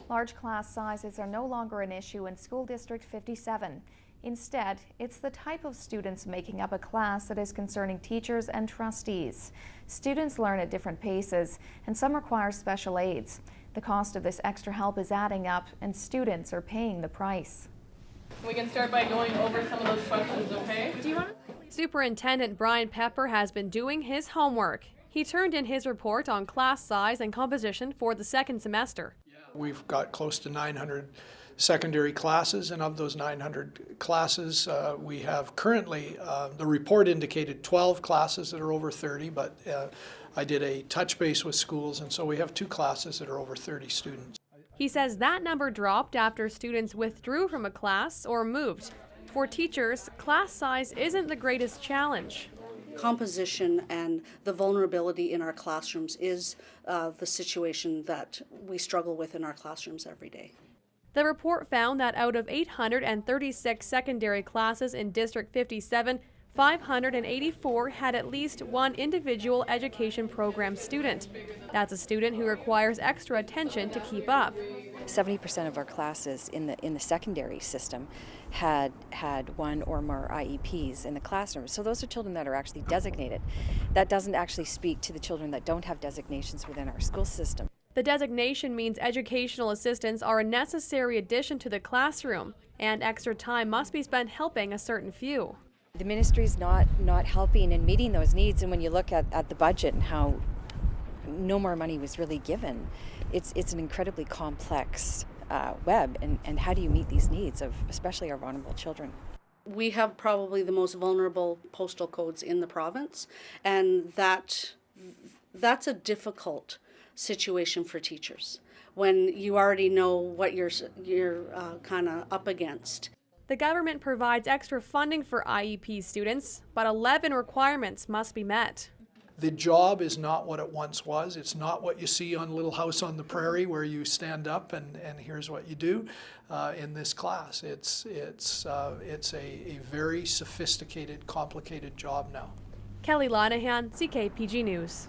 Large class sizes are no longer an issue in School District 57. Instead, it's the type of students making up a class that is concerning teachers and trustees. Students learn at different paces, and some require special aids. The cost of this extra help is adding up, and students are paying the price. We can start by going over some of those questions, okay? Superintendent Brian Pepper has been doing his homework. He turned in his report on class size and composition for the second semester. We've got close to 900 secondary classes, and of those 900 classes, we have currently, the report indicated 12 classes that are over 30, but I did a touch base with schools, and so we have 2 classes that are over 30 students. He says that number dropped after students withdrew from a class or moved. For teachers, class size isn't the greatest challenge. Composition and the vulnerability in our classrooms is the situation that we struggle with in our classrooms every day. The report found that out of 836 secondary classes in District 57, 584 had at least one individual education program student. That's a student who requires extra attention to keep up. 70% of our classes in the secondary system had one or more IEPs in the classroom. So those are children that are actually designated. That doesn't actually speak to the children that don't have designations within our school system. The designation means educational assistants are a necessary addition to the classroom, and extra time must be spent helping a certain few. The ministry's not helping and meeting those needs, and when you look at the budget and how no more money was really given, it's an incredibly complex web, and how do you meet these needs of especially our vulnerable children? We have probably the most vulnerable postal codes in the province, and that's a difficult situation for teachers when you already know what you're kind of up against. The government provides extra funding for IEP students, but 11 requirements must be met. The job is not what it once was. It's not what you see on Little House on the Prairie, where you stand up and here's what you do in this class. It's a very sophisticated, complicated job now. Kelly LINEHAN, CKPG News.